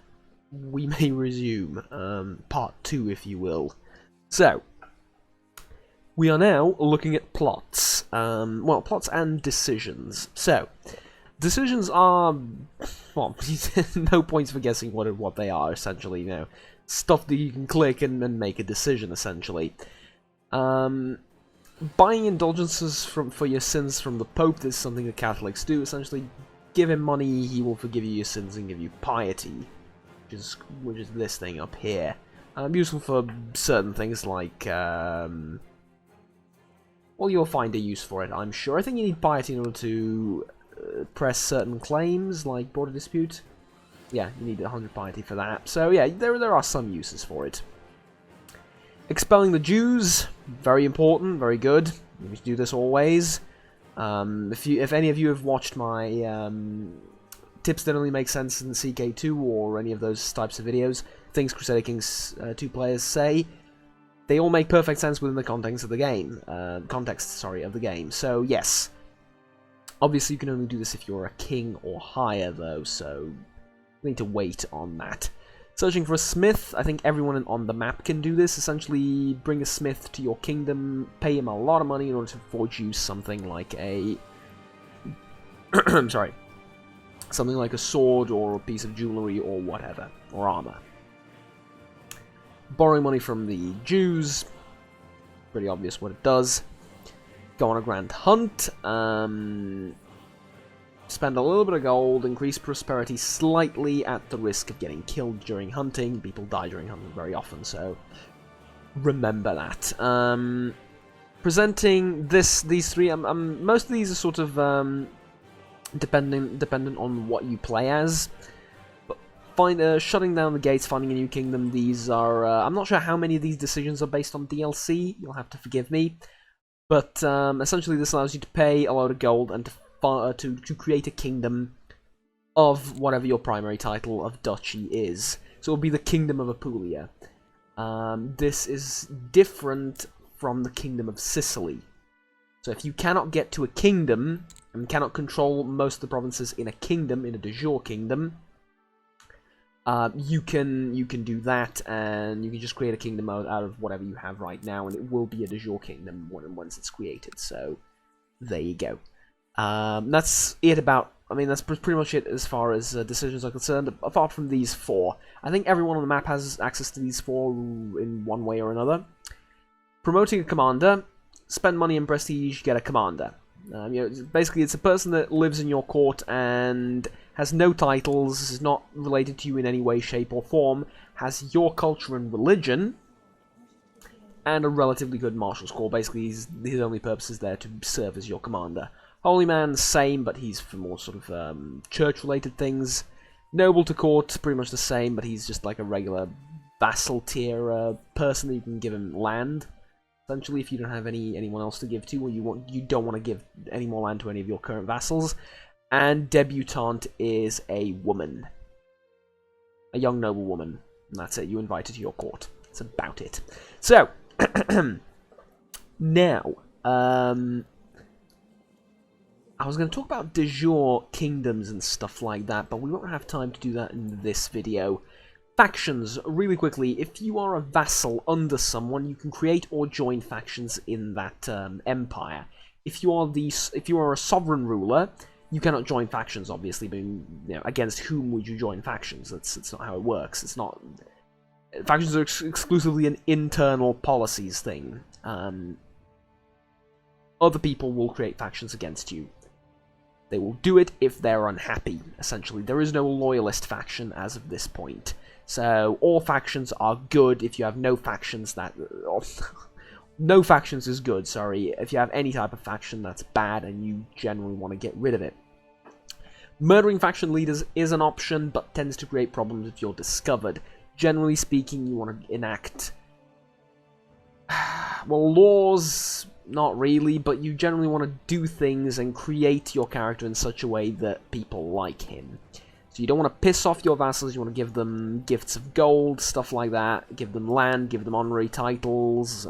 We may resume. Part 2, if you will. So, we are now looking at plots. Well, plots and decisions. So, decisions are, well, no points for guessing what they are, essentially, you know. Stuff that you can click and make a decision, essentially. Buying indulgences for your sins from the Pope, this is something that Catholics do, essentially. Give him money, he will forgive you your sins and give you piety, which is this thing up here. Useful for certain things like, well, you'll find a use for it, I'm sure. I think you need piety in order to press certain claims, like border dispute. Yeah, you need 100 piety for that. So yeah, there are some uses for it. Expelling the Jews, very important, very good. You need to do this always. If any of you have watched my tips that only make sense in CK2 or any of those types of videos, things Crusader King's 2 players say, they all make perfect sense within the context of the game. Of the game. So yes, obviously you can only do this if you're a king or higher, though. So you need to wait on that. Searching for a smith, I think everyone on the map can do this. Essentially, bring a smith to your kingdom, pay him a lot of money in order to forge you something like a... sorry. Something like a sword or a piece of jewelry or whatever, or armor. Borrowing money from the Jews, pretty obvious what it does. Go on a grand hunt, spend a little bit of gold, increase prosperity slightly at the risk of getting killed during hunting. People die during hunting very often, so remember that. Presenting these three, most of these are sort of dependent on what you play as. But shutting down the gates, finding a new kingdom, these are... I'm not sure how many of these decisions are based on DLC, you'll have to forgive me. But essentially this allows you to pay a load of gold and to create a kingdom of whatever your primary title of duchy is. So it'll be the Kingdom of Apulia. This is different from the Kingdom of Sicily. So if you cannot get to a kingdom, and cannot control most of the provinces in a kingdom, in a de jure kingdom, you can do that, and you can just create a kingdom out of whatever you have right now, and it will be a de jure kingdom once it's created. So there you go. That's it about... I mean, that's pretty much it as far as decisions are concerned, apart from these 4. I think everyone on the map has access to these 4 in one way or another. Promoting a commander, spend money and prestige, get a commander. You know, basically, it's a person that lives in your court and has no titles, is not related to you in any way, shape, or form, has your culture and religion, and a relatively good martial score. Basically, his only purpose is there to serve as your commander. Holy Man, same, but he's for more sort of church-related things. Noble to court, pretty much the same, but he's just like a regular vassal tier person that you can give him land. Essentially, if you don't have anyone else to give to, or you don't want to give any more land to any of your current vassals. And debutante is a woman, a young noble woman, and that's it. You invite her to your court. That's about it. So now, I was going to talk about de jure kingdoms and stuff like that, but we won't have time to do that in this video. Factions, really quickly. If you are a vassal under someone, you can create or join factions in that empire. If you are a sovereign ruler, you cannot join factions, obviously, but against whom would you join factions? That's not how it works. It's not. Factions are exclusively an internal policies thing. Other people will create factions against you. They will do it if they're unhappy, essentially. There is no loyalist faction as of this point. So, all factions are good. If you have no factions, no factions is good, sorry. If you have any type of faction, that's bad, and you generally want to get rid of it. Murdering faction leaders is an option, but tends to create problems if you're discovered. Generally speaking, you want to enact... well, laws... not really, but you generally want to do things and create your character in such a way that people like him. So you don't want to piss off your vassals, you want to give them gifts of gold, stuff like that, give them land, give them honorary titles,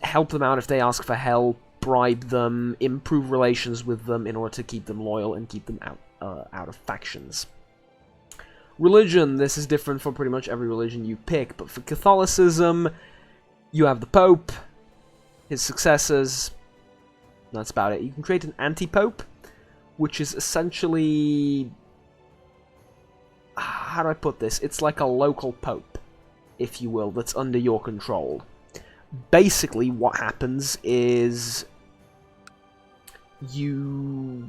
help them out if they ask for help, bribe them, improve relations with them in order to keep them loyal and keep them out of factions. Religion, this is different for pretty much every religion you pick, but for Catholicism... you have the Pope, his successors, that's about it. You can create an anti-Pope, which is essentially... how do I put this? It's like a local Pope, if you will, that's under your control. Basically, what happens is... you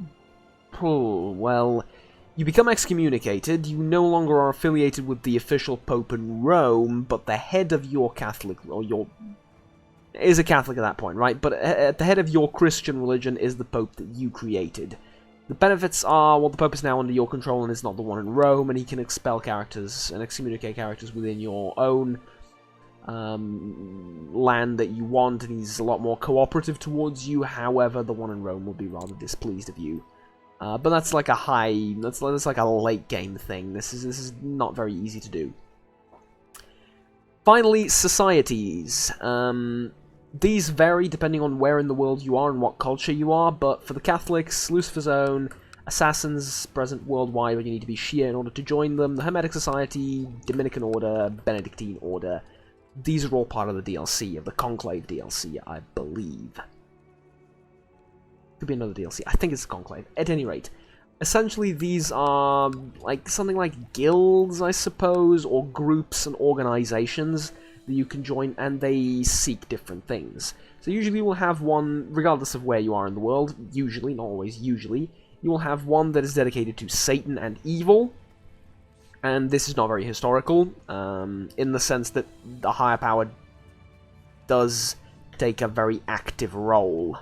become excommunicated, you no longer are affiliated with the official Pope in Rome, but the head of your Catholic, is a Catholic at that point, right? But at the head of your Christian religion is the Pope that you created. The benefits are, well, the Pope is now under your control and is not the one in Rome, and he can expel characters and excommunicate characters within your own land that you want, and he's a lot more cooperative towards you. However, the one in Rome will be rather displeased of you. But that's like that's like a late game thing. This is not very easy to do. Finally, societies. These vary depending on where in the world you are and what culture you are, but for the Catholics, Lucifer's Own, Assassins, present worldwide, but you need to be Shia in order to join them, the Hermetic Society, Dominican Order, Benedictine Order, these are all part of the DLC, of the Conclave DLC, I believe. Could be another DLC. I think it's Conclave. At any rate, essentially these are like something like guilds, I suppose, or groups and organizations that you can join, and they seek different things. So usually we'll have one, regardless of where you are in the world, usually, not always, usually, you will have one that is dedicated to Satan and evil, and this is not very historical, in the sense that the higher power does take a very active role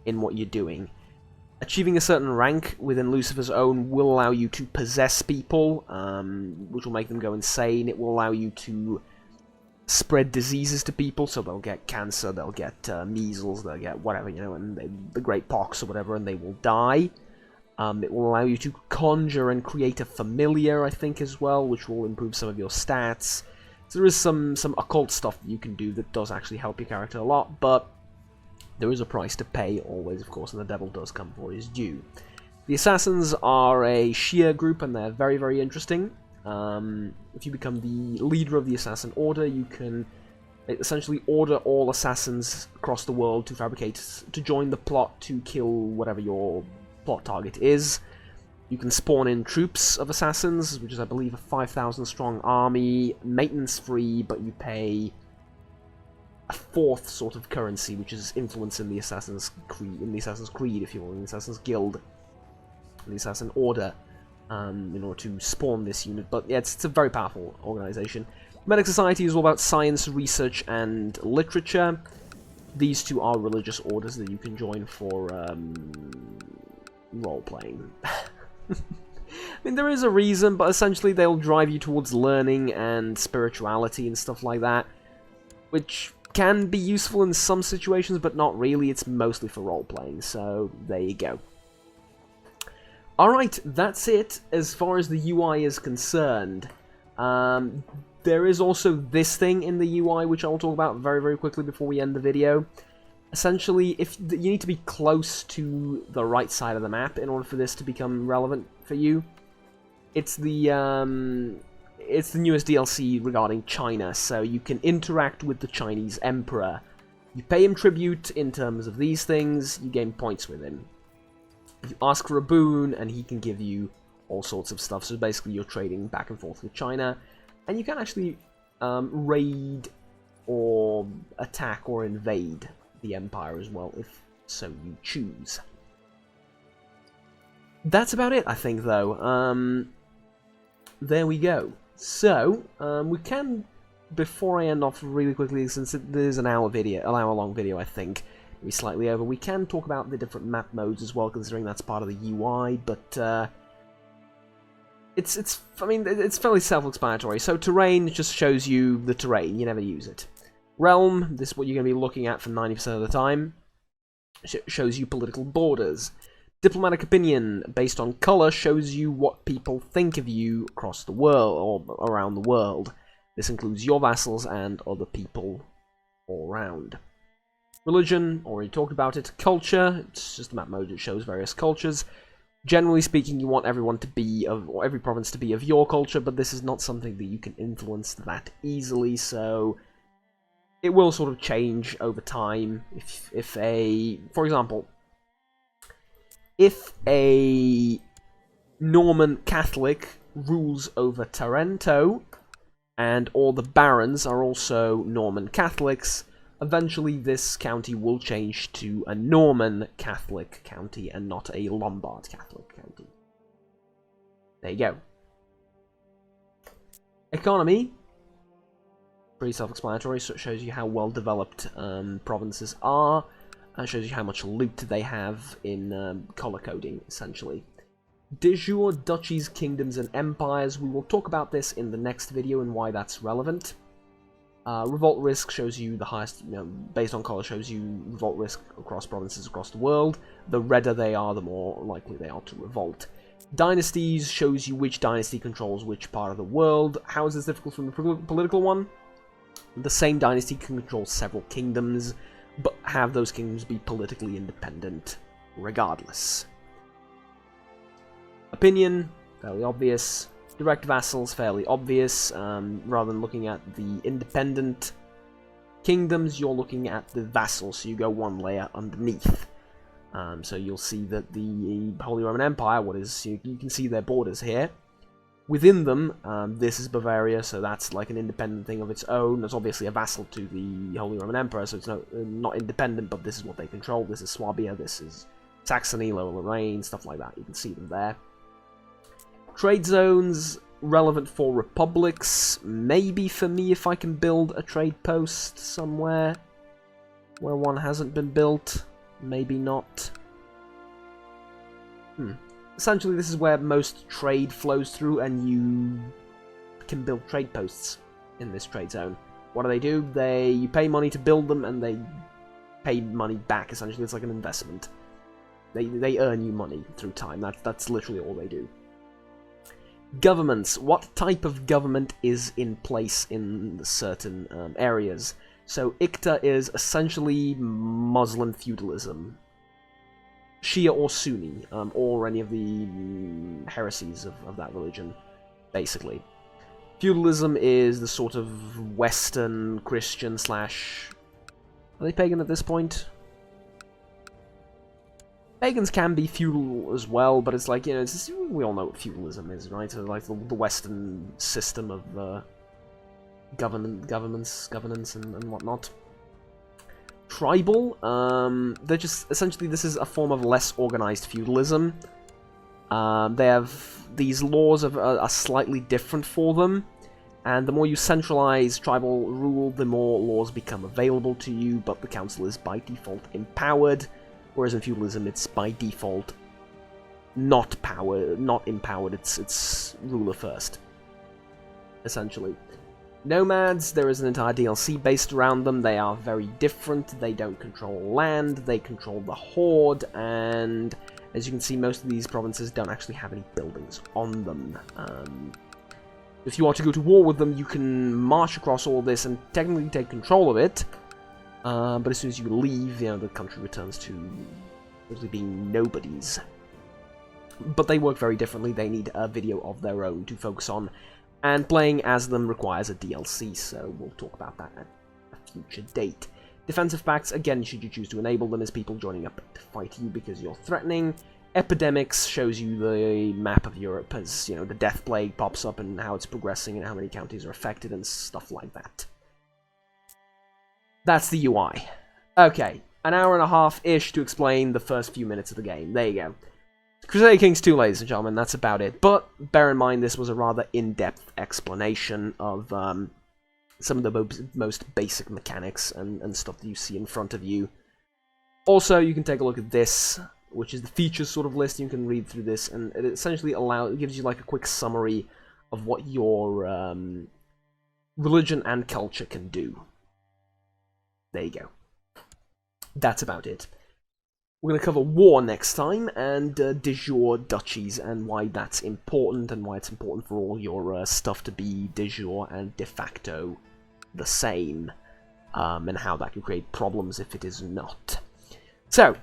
in what you're doing. Achieving a certain rank within Lucifer's Own will allow you to possess people, which will make them go insane. It will allow you to spread diseases to people, so they'll get cancer, they'll get measles, they'll get whatever, and the great pox or whatever, and they will die. It will allow you to conjure and create a familiar, I think, as well, which will improve some of your stats. So there is some occult stuff that you can do that does actually help your character a lot, but there is a price to pay, always, of course, and the devil does come for his due. The Assassins are a Shia group, and they're very, very interesting. If you become the leader of the Assassin Order, you can essentially order all Assassins across the world to join the plot to kill whatever your plot target is. You can spawn in troops of Assassins, which is, I believe, a 5,000 strong army, maintenance free, but you pay a fourth sort of currency, which is influence in the Assassin's Creed, if you will, in the Assassin's Guild, in the Assassin Order, in order to spawn this unit. But yeah, it's a very powerful organization. Medic Society is all about science, research, and literature. These two are religious orders that you can join for role-playing. I mean, there is a reason, but essentially they'll drive you towards learning and spirituality and stuff like that, which can be useful in some situations, but not really. It's mostly for role-playing, so there you go. Alright, that's it as far as the UI is concerned. There is also this thing in the UI, which I'll talk about very, very quickly before we end the video. Essentially, if you need to be close to the right side of the map in order for this to become relevant for you. It's the newest DLC regarding China, so you can interact with the Chinese emperor. You pay him tribute in terms of these things, you gain points with him. You ask for a boon, and he can give you all sorts of stuff, so basically you're trading back and forth with China, and you can actually raid or attack or invade the empire as well, if so you choose. That's about it, I think, though. There we go. So, we can, before I end off really quickly, since it is an hour long video, I think, maybe slightly over, we can talk about the different map modes as well, considering that's part of the UI, but, it's fairly self-explanatory. So, terrain just shows you the terrain, you never use it. Realm, this is what you're going to be looking at for 90% of the time, shows you political borders. Diplomatic opinion, based on color, shows you what people think of you across the world, or around the world. This includes your vassals and other people all around. Religion, already talked about it. Culture, it's just a map mode that shows various cultures. Generally speaking, you want everyone to be of, or every province to be of your culture, but this is not something that you can influence that easily, so it will sort of change over time. For example, if a Norman Catholic rules over Tarento, and all the barons are also Norman Catholics, eventually this county will change to a Norman Catholic county and not a Lombard Catholic county. There you go. Economy. Pretty self-explanatory, so it shows you how well developed provinces are. It shows you how much loot they have in color coding, essentially. De jure duchies, kingdoms, and empires. We will talk about this in the next video and why that's relevant. Revolt risk shows you the highest, based on color, shows you revolt risk across provinces across the world. The redder they are, the more likely they are to revolt. Dynasties shows you which dynasty controls which part of the world. How is this difficult from the political one? The same dynasty can control several kingdoms, but have those kingdoms be politically independent regardless. Opinion, fairly obvious. Direct vassals, fairly obvious. Rather than looking at the independent kingdoms, you're looking at the vassals, so you go one layer underneath. So you'll see that the Holy Roman Empire, you can see their borders here. Within them, this is Bavaria, so that's like an independent thing of its own. There's obviously a vassal to the Holy Roman Emperor, so it's not independent, but this is what they control. This is Swabia, this is Saxony, Lower Lorraine, stuff like that. You can see them there. Trade zones, relevant for republics. Maybe for me if I can build a trade post somewhere where one hasn't been built. Maybe not. Essentially, this is where most trade flows through, and you can build trade posts in this trade zone. What do? You pay money to build them, and they pay money back, essentially. It's like an investment. They earn you money through time. That's literally all they do. Governments. What type of government is in place in certain areas? So, Ikta is essentially Muslim feudalism. Shia or Sunni, or any of the heresies of that religion, basically. Feudalism is the sort of Western Christian / are they pagan at this point? Pagans can be feudal as well, but it's like, we all know what feudalism is, right? So like the Western system of governance and whatnot. Tribal, they're just, essentially this is a form of less organized feudalism. They have, these laws are slightly different for them, and the more you centralize tribal rule, the more laws become available to you, but the council is by default empowered, whereas in feudalism it's by default not empowered, it's ruler first, essentially. Nomads, there is an entire DLC based around them. They are very different. They don't control land, they control the horde, and as you can see, most of these provinces don't actually have any buildings on them. If you want to go to war with them, you can march across all this and technically take control of it, But as soon as you leave, the country returns to mostly being nobodies. But they work very differently. They need a video of their own to focus on, and playing as them requires a DLC, so we'll talk about that at a future date. Defensive pacts, again, should you choose to enable them, as people joining up to fight you because you're threatening. Epidemics shows you the map of Europe as, the Death Plague pops up and how it's progressing and how many counties are affected and stuff like that. That's the UI. Okay, an hour and a half-ish to explain the first few minutes of the game. There you go. Crusader Kings 2, ladies and gentlemen, that's about it. But bear in mind, this was a rather in-depth explanation of some of the most basic mechanics and stuff that you see in front of you. Also, you can take a look at this, which is the features sort of list. You can read through this, and it essentially gives you like a quick summary of what your religion and culture can do. There you go. That's about it. We're going to cover war next time, and de jure duchies, and why that's important, and why it's important for all your stuff to be de jure and de facto the same, and how that can create problems if it is not. So,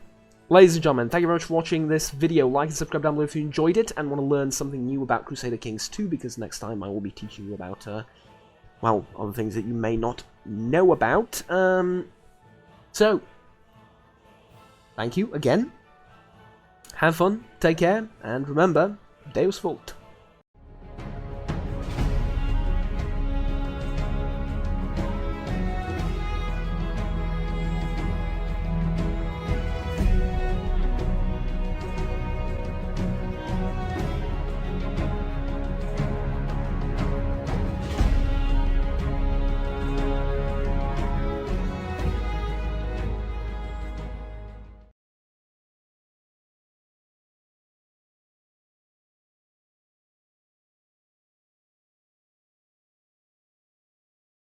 ladies and gentlemen, thank you very much for watching this video. Like and subscribe down below if you enjoyed it, and want to learn something new about Crusader Kings 2, because next time I will be teaching you about, well, other things that you may not know about. So, thank you again. Have fun, take care, and remember, Deus Vult.